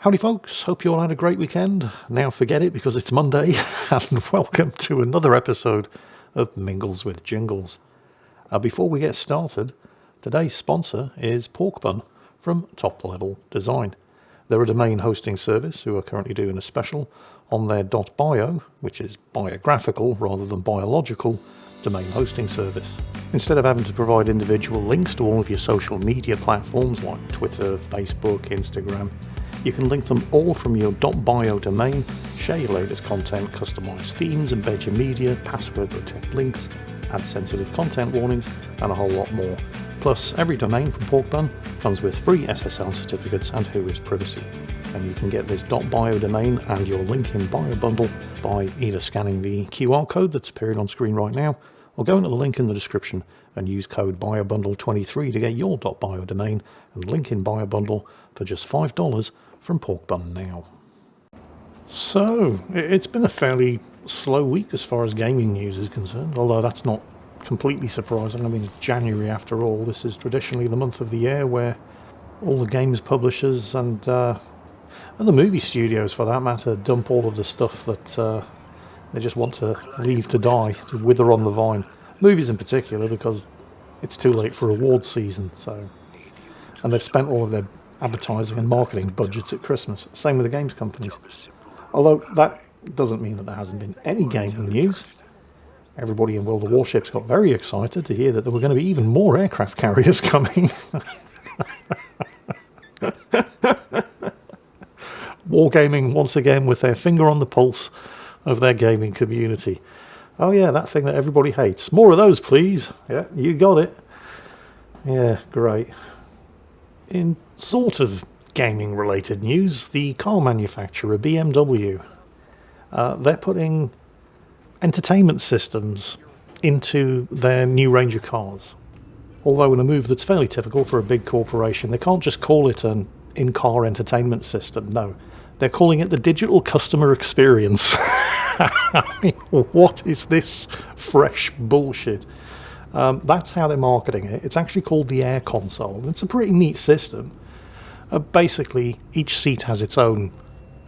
Howdy folks, hope you all had a great weekend. Now forget it because it's Monday, and welcome to another episode of Mingles with Jingles. Before we get started, today's sponsor is Pork Bun from Top Level Design. They're a domain hosting service who are currently doing a special on their .bio, which is biographical rather than biological, domain hosting service. Instead of having to provide individual links to all of your social media platforms like Twitter, Facebook, Instagram, you can link them all from your .bio domain, share your latest content, customize themes, embed your media, password protect links, add sensitive content warnings, and a whole lot more. Plus, every domain from Pork Bun comes with free SSL certificates and WHOIS privacy. And you can get this .bio domain and your link in bio bundle by either scanning the QR code that's appearing on screen right now, or going to the link in the description and use code BioBundle23 to get your .bio domain and link in bio bundle for just $5 from Pork Bun now. So, it's been a fairly slow week as far as gaming news is concerned, although that's not completely surprising. I mean, it's January after all. This is traditionally the month of the year where all the games publishers and the movie studios, for that matter, dump all of the stuff that they just want to leave to die, to wither on the vine. Movies in particular, because it's too late for award season. And they've spent all of their advertising and marketing budgets at Christmas. Same with the games companies. Although that doesn't mean that there hasn't been any gaming news. Everybody in World of Warships got very excited to hear that there were going to be even more aircraft carriers coming. Wargaming once again with their finger on the pulse of their gaming community. Oh yeah, that thing that everybody hates. More of those, please. Yeah, you got it. Yeah, great. In sort of gaming-related news, the car manufacturer BMW, they're putting entertainment systems into their new range of cars. Although in a move that's fairly typical for a big corporation, they can't just call it an in-car entertainment system. No, they're calling it the digital customer experience. What is this fresh bullshit? That's how they're marketing it. It's actually called the Air Console. It's a pretty neat system. Basically, each seat has its own,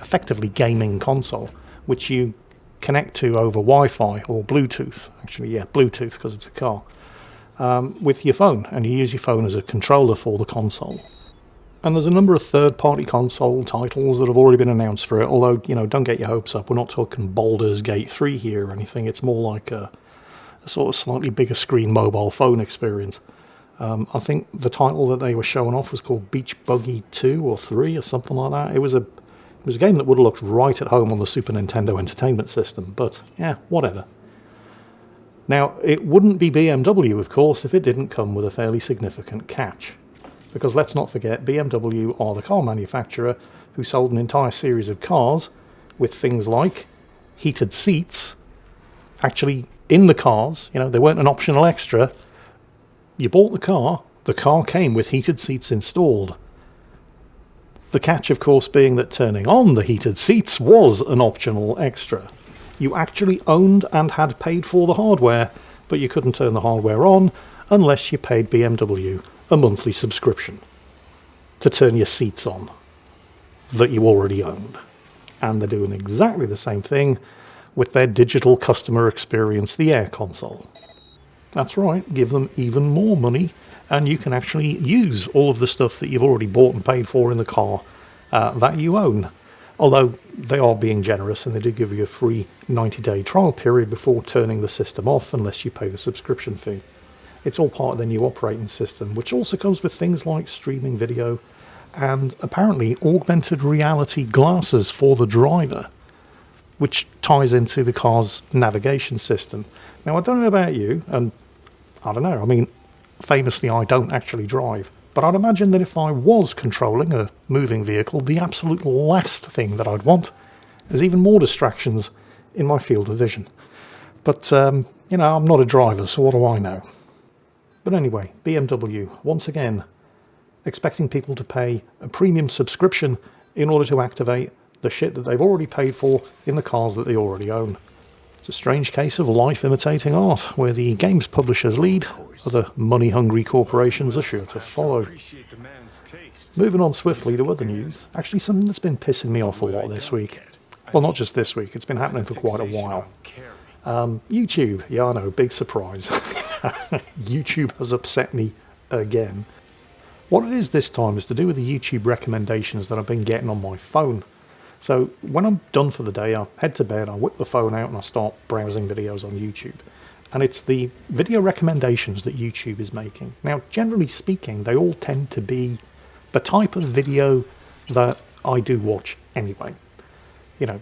effectively, gaming console, which you connect to over Wi-Fi or Bluetooth. Actually, yeah, Bluetooth, because it's a car, with your phone. And you use your phone as a controller for the console. And there's a number of third-party console titles that have already been announced for it, although, don't get your hopes up. We're not talking Baldur's Gate 3 here or anything. It's more like a sort of slightly bigger screen mobile phone experience. I think the title that they were showing off was called Beach Buggy 2 or 3 or something like that. It was a game that would have looked right at home on the Super Nintendo Entertainment System, but yeah, whatever. Now, it wouldn't be BMW, of course, if it didn't come with a fairly significant catch. Because let's not forget, BMW are the car manufacturer who sold an entire series of cars with things like heated seats, actually in the cars. They weren't an optional extra. You bought the car came with heated seats installed. The catch, of course, being that turning on the heated seats was an optional extra. You actually owned and had paid for the hardware, but you couldn't turn the hardware on unless you paid BMW a monthly subscription to turn your seats on that you already owned. And they're doing exactly the same thing with their digital customer experience, the Air Console. That's right, give them even more money, and you can actually use all of the stuff that you've already bought and paid for in the car that you own. Although they are being generous, and they do give you a free 90-day trial period before turning the system off, unless you pay the subscription fee. It's all part of the new operating system, which also comes with things like streaming video and apparently augmented reality glasses for the driver, which ties into the car's navigation system. Now, I don't know about you, and I don't know, I mean, famously I don't actually drive, but I'd imagine that if I was controlling a moving vehicle, the absolute last thing that I'd want is even more distractions in my field of vision. But, I'm not a driver, so what do I know? But anyway, BMW, once again, expecting people to pay a premium subscription in order to activate the shit that they've already paid for in the cars that they already own. It's a strange case of life imitating art, where the games publishers lead, other money-hungry corporations are sure to follow. Moving on swiftly to other news, actually something that's been pissing me off a lot this week. Well, not just this week, it's been happening for quite a while. YouTube, yeah, I know, big surprise. YouTube has upset me again. What it is this time is to do with the YouTube recommendations that I've been getting on my phone. So when I'm done for the day, I head to bed, I whip the phone out and I start browsing videos on YouTube. And it's the video recommendations that YouTube is making. Now, generally speaking, they all tend to be the type of video that I do watch anyway. You know,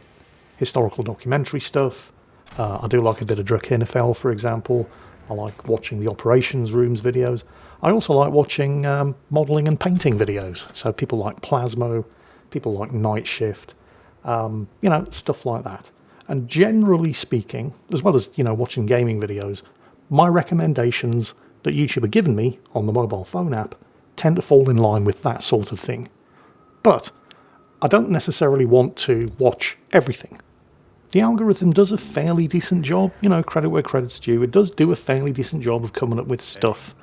historical documentary stuff. I do like a bit of Druk NFL, for example. I like watching the operations rooms videos. I also like watching modelling and painting videos. So people like Plasmo, people like Night Shift, you know, stuff like that. And generally speaking, as well as, you know, watching gaming videos, my recommendations that YouTube have given me on the mobile phone app tend to fall in line with that sort of thing. But I don't necessarily want to watch everything. The algorithm does a fairly decent job, you know, credit where credit's due. It does do a fairly decent job of coming up with stuff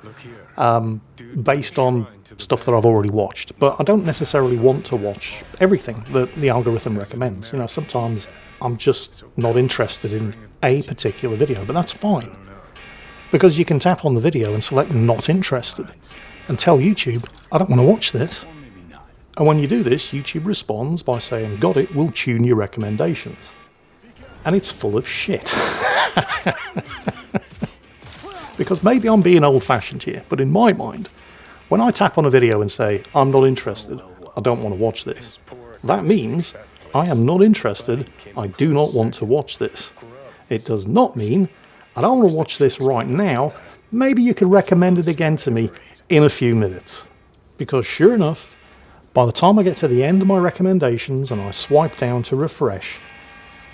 based on stuff that I've already watched. But I don't necessarily want to watch everything that the algorithm recommends. You know, sometimes I'm just not interested in a particular video, but that's fine. Because you can tap on the video and select not interested and tell YouTube, I don't want to watch this. And when you do this, YouTube responds by saying, got it, we'll tune your recommendations. And it's full of shit. Because maybe I'm being old-fashioned here, but in my mind, when I tap on a video and say, I'm not interested, I don't want to watch this, that means I am not interested, I do not want to watch this. It does not mean I don't want to watch this right now, maybe you could recommend it again to me in a few minutes. Because sure enough, by the time I get to the end of my recommendations and I swipe down to refresh,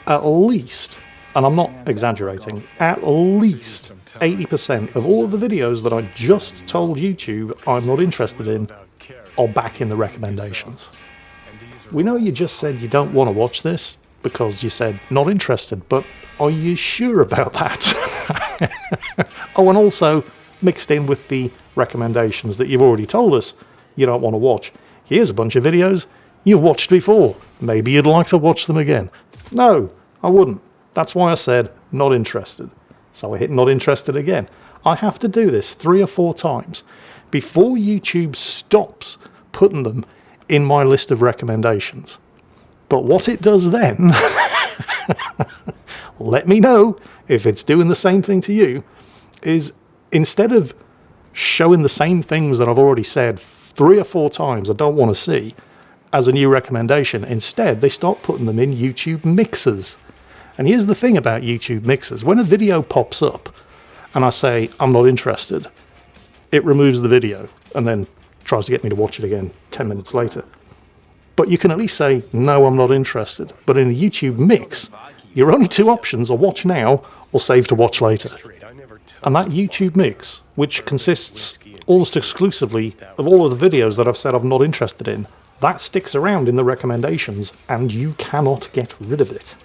at least, and I'm not exaggerating, at least 80% of all of the videos that I just told YouTube I'm not interested in are back in the recommendations. We know you just said you don't want to watch this because you said not interested, but are you sure about that? Oh, and also mixed in with the recommendations that you've already told us you don't want to watch. Here's a bunch of videos you've watched before. Maybe you'd like to watch them again. No, I wouldn't. That's why I said not interested. So I hit not interested again. I have to do this 3 or 4 times before YouTube stops putting them in my list of recommendations. But what it does then, let me know if it's doing the same thing to you, is instead of showing the same things that I've already said 3 or 4 times I don't want to see as a new recommendation, instead they start putting them in YouTube mixers. And here's the thing about YouTube mixers. When a video pops up and I say I'm not interested, it removes the video and then tries to get me to watch it again 10 minutes later. But you can at least say, no, I'm not interested. But in a YouTube mix, your only 2 options are watch now or save to watch later. And that YouTube mix, which consists almost exclusively of all of the videos that I've said I'm not interested in, that sticks around in the recommendations and you cannot get rid of it.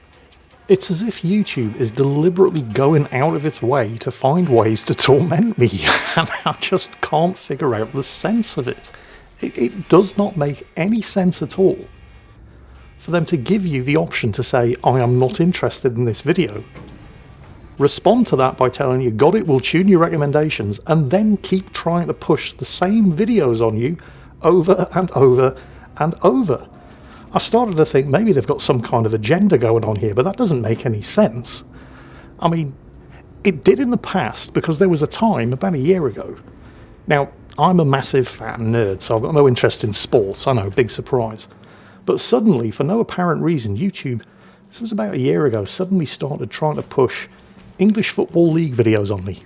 It's as if YouTube is deliberately going out of its way to find ways to torment me, and I just can't figure out the sense of it. It does not make any sense at all for them to give you the option to say, I am not interested in this video. Respond to that by telling you, got it, we'll tune your recommendations, and then keep trying to push the same videos on you over and over and over. I started to think maybe they've got some kind of agenda going on here, but that doesn't make any sense. I mean, it did in the past because there was a time, about a year ago. Now, I'm a massive fat nerd, so I've got no interest in sports. I know, big surprise. But suddenly, for no apparent reason, YouTube, this was about a year ago, suddenly started trying to push English Football League videos on me.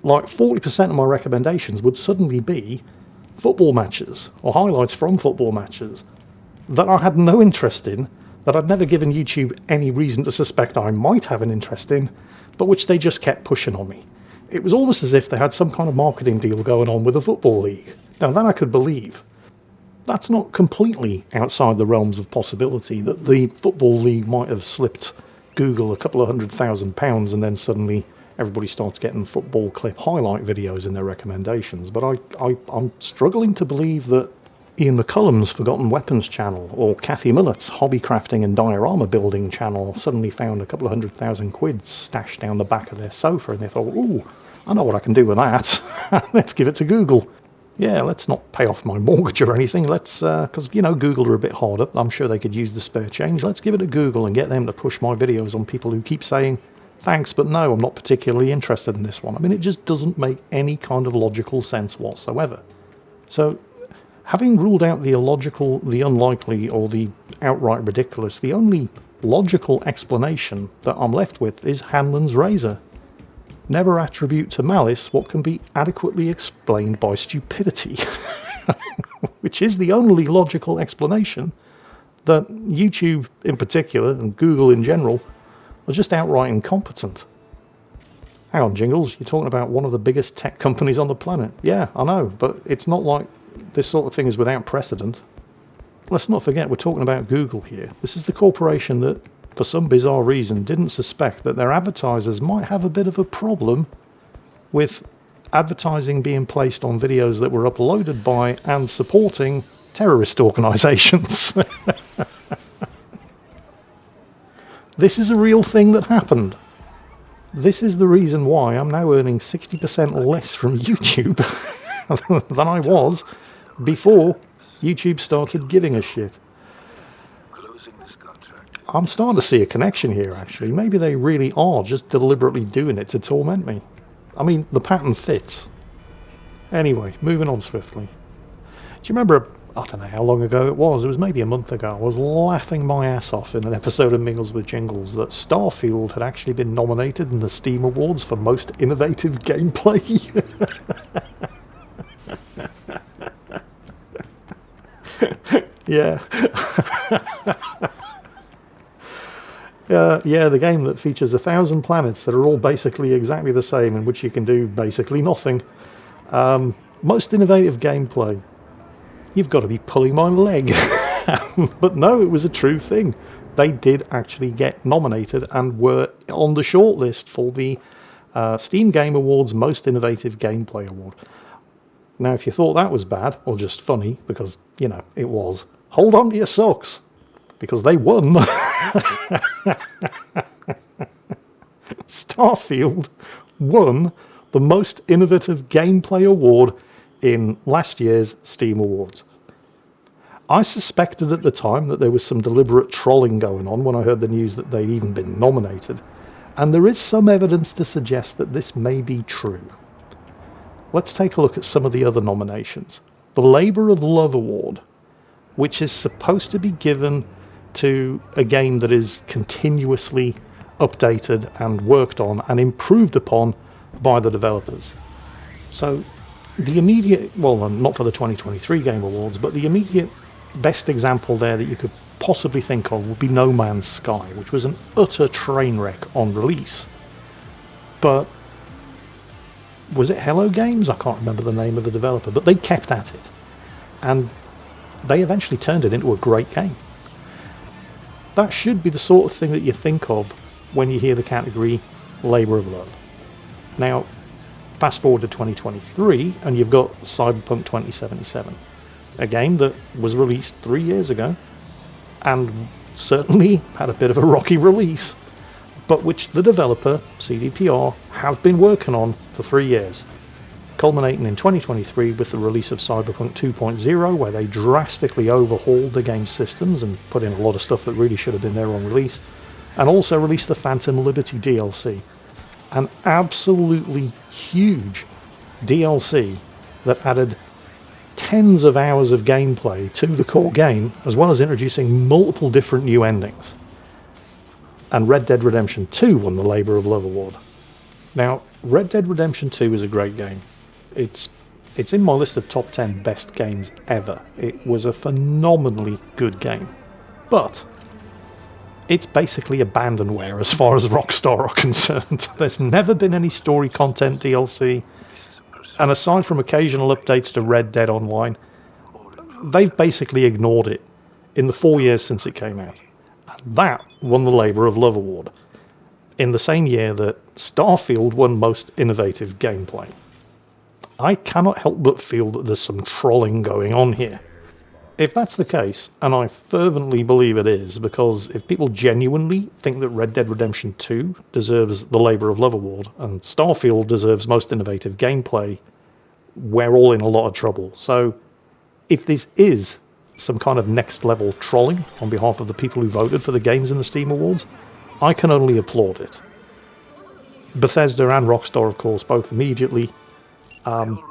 Like 40% of my recommendations would suddenly be football matches or highlights from football matches that I had no interest in, that I'd never given YouTube any reason to suspect I might have an interest in, but which they just kept pushing on me. It was almost as if they had some kind of marketing deal going on with the Football League. Now that I could believe. That's not completely outside the realms of possibility that the Football League might have slipped Google a couple of £100,000 and then suddenly everybody starts getting football clip highlight videos in their recommendations. But I'm struggling to believe that Ian McCullum's Forgotten Weapons channel or Kathy Millett's Hobby Crafting and Diorama Building channel suddenly found a couple of £100,000 stashed down the back of their sofa and they thought, ooh, I know what I can do with that. Let's give it to Google. Yeah, let's not pay off my mortgage or anything. Let's, because, you know, Google are a bit hard up. I'm sure they could use the spare change. Let's give it to Google and get them to push my videos on people who keep saying, thanks, but no, I'm not particularly interested in this one. I mean, it just doesn't make any kind of logical sense whatsoever. So, having ruled out the illogical, the unlikely, or the outright ridiculous, the only logical explanation that I'm left with is Hanlon's razor. Never attribute to malice what can be adequately explained by stupidity. Which is the only logical explanation that YouTube in particular, and Google in general, are just outright incompetent. Hang on, Jingles, you're talking about one of the biggest tech companies on the planet. Yeah, I know, but it's not like this sort of thing is without precedent. Let's not forget we're talking about Google here. This is the corporation that, for some bizarre reason, didn't suspect that their advertisers might have a bit of a problem with advertising being placed on videos that were uploaded by and supporting terrorist organisations. This is a real thing that happened. This is the reason why I'm now earning 60% less from YouTube than I was before YouTube started giving a shit. I'm starting to see a connection here, actually. Maybe they really are just deliberately doing it to torment me. I mean, the pattern fits. Anyway, moving on swiftly. Do you remember, I don't know how long ago it was maybe a month ago, I was laughing my ass off in an episode of Mingles with Jingles that Starfield had actually been nominated in the Steam Awards for Most Innovative Gameplay? Yeah. Yeah, the game that features 1,000 planets that are all basically exactly the same, in which you can do basically nothing. Most innovative gameplay. You've got to be pulling my leg. But no, it was a true thing. They did actually get nominated and were on the shortlist for the Steam Game Awards Most Innovative Gameplay Award. Now, if you thought that was bad, or just funny, because, you know, it was, hold on to your socks, because they won. Starfield won the Most Innovative Gameplay Award in last year's Steam Awards. I suspected at the time that there was some deliberate trolling going on when I heard the news that they'd even been nominated, and there is some evidence to suggest that this may be true. Let's take a look at some of the other nominations. The Labour of Love Award, which is supposed to be given to a game that is continuously updated and worked on and improved upon by the developers. So the immediate, well, not for the 2023 Game Awards, but the immediate best example there that you could possibly think of would be No Man's Sky, which was an utter train wreck on release. But was it Hello Games? I can't remember the name of the developer, but they kept at it. And they eventually turned it into a great game. That should be the sort of thing that you think of when you hear the category Labour of Love. Now, fast forward to 2023, and you've got Cyberpunk 2077, a game that was released 3 years ago, and certainly had a bit of a rocky release, but which the developer, CDPR, have been working on for 3 years, culminating in 2023 with the release of Cyberpunk 2.0, where they drastically overhauled the game's systems and put in a lot of stuff that really should have been there on release, and also released the Phantom Liberty DLC, an absolutely huge DLC that added tens of hours of gameplay to the core game, as well as introducing multiple different new endings. And Red Dead Redemption 2 won the Labour of Love Award. Now, Red Dead Redemption 2 is a great game. It's in my list of top 10 best games ever. It was a phenomenally good game. But it's basically abandonware as far as Rockstar are concerned. There's never been any story content DLC, and aside from occasional updates to Red Dead Online, they've basically ignored it in the 4 years since it came out. And that won the Labour of Love Award. in the same year that Starfield won Most Innovative Gameplay. I cannot help but feel that there's some trolling going on here. If that's the case, and I fervently believe it is, because if people genuinely think that Red Dead Redemption 2 deserves the Labour of Love Award and Starfield deserves Most Innovative Gameplay, we're all in a lot of trouble. So if this is some kind of next level trolling on behalf of the people who voted for the games in the Steam Awards, I can only applaud it. Bethesda and Rockstar, of course, both immediately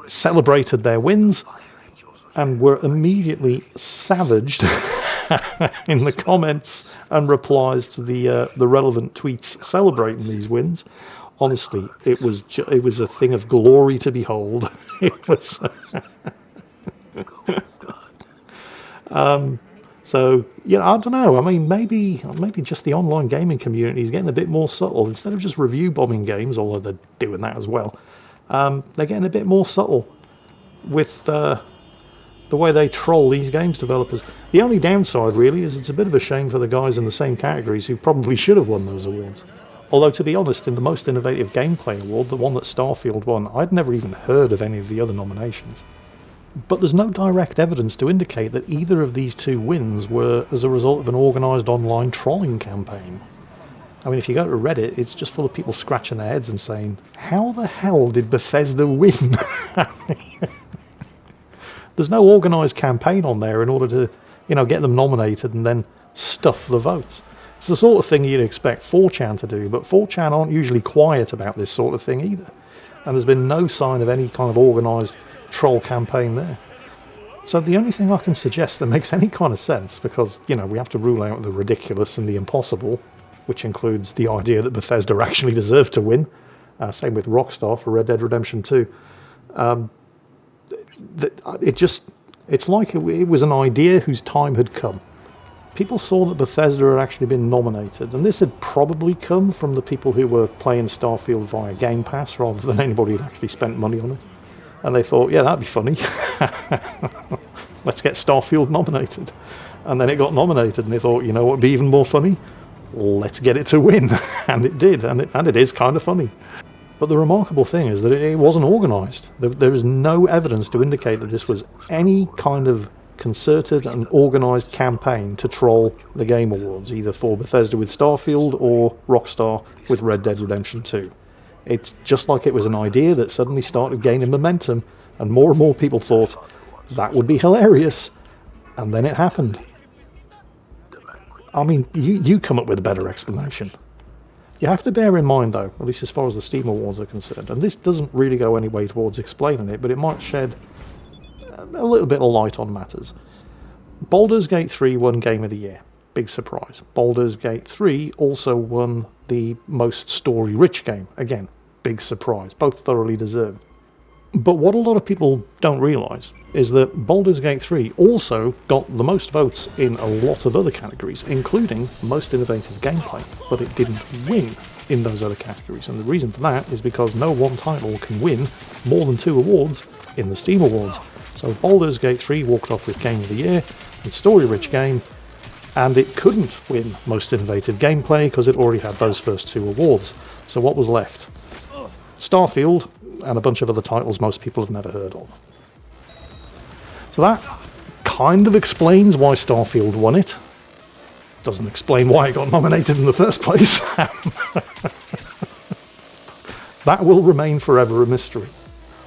celebrated their wins and were immediately savaged in the comments and replies to the relevant tweets celebrating these wins. Honestly, it was a thing of glory to behold. It was. So yeah, I don't know. I mean, maybe just the online gaming community is getting a bit more subtle. Instead of just review bombing games, although they're doing that as well, they're getting a bit more subtle with the way they troll these games developers. The only downside, really, is it's a bit of a shame for the guys in the same categories who probably should have won those awards. Although, to be honest, in the Most Innovative Gameplay Award, the one that Starfield won, I'd never even heard of any of the other nominations. But there's no direct evidence to indicate that either of these two wins were as a result of an organised online trolling campaign. I mean, if you go to Reddit, it's just full of people scratching their heads and saying, how the hell did Bethesda win? There's no organised campaign on there in order to, get them nominated and then stuff the votes. It's the sort of thing you'd expect 4chan to do, but 4chan aren't usually quiet about this sort of thing either. And there's been no sign of any kind of organised troll campaign there. So the only thing I can suggest that makes any kind of sense, because, we have to rule out the ridiculous and the impossible, which includes the idea that Bethesda actually deserved to win. Same with Rockstar for Red Dead Redemption 2. It's like it was an idea whose time had come. People saw that Bethesda had actually been nominated, and this had probably come from the people who were playing Starfield via Game Pass rather than anybody who'd actually spent money on it. And they thought, yeah, that'd be funny. Let's get Starfield nominated. And then it got nominated, and they thought, what would be even more funny? Let's get it to win. And it did, and it is kind of funny. But the remarkable thing is that it wasn't organised. There is no evidence to indicate that this was any kind of concerted and organised campaign to troll the Game Awards, either for Bethesda with Starfield or Rockstar with Red Dead Redemption 2. It's just like it was an idea that suddenly started gaining momentum, and more people thought, that would be hilarious, and then it happened. I mean, you come up with a better explanation. You have to bear in mind, though, at least as far as the Steam Awards are concerned, and this doesn't really go any way towards explaining it, but it might shed a little bit of light on matters. Baldur's Gate 3 won Game of the Year. Big surprise. Baldur's Gate 3 also won the most story-rich game. Again, big surprise. Both thoroughly deserved. But what a lot of people don't realise is that Baldur's Gate 3 also got the most votes in a lot of other categories, including Most Innovative Gameplay, but it didn't win in those other categories. And the reason for that is because no one title can win more than 2 awards in the Steam Awards. So Baldur's Gate 3 walked off with Game of the Year and story-rich game, and it couldn't win Most Innovative Gameplay because it already had those first 2 awards. So what was left? Starfield and a bunch of other titles most people have never heard of. So that kind of explains why Starfield won it. Doesn't explain why it got nominated in the first place. That will remain forever a mystery.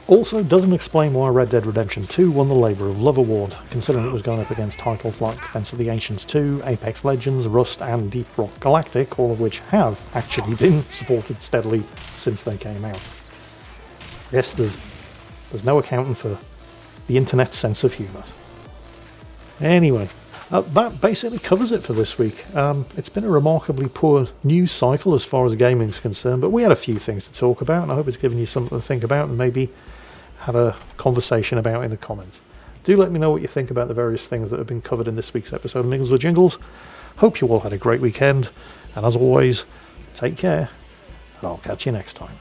Also doesn't explain why Red Dead Redemption 2 won the Labour of Love Award, considering it was going up against titles like Defense of the Ancients 2, Apex Legends, Rust and Deep Rock Galactic, all of which have actually been supported steadily since they came out. I guess there's no accounting for the internet's sense of humour. Anyway, that basically covers it for this week. It's been a remarkably poor news cycle as far as gaming is concerned, but we had a few things to talk about, and I hope it's given you something to think about and maybe have a conversation about in the comments. Do let me know what you think about the various things that have been covered in this week's episode of Mingles with Jingles. Hope you all had a great weekend, and as always, take care, and I'll catch you next time.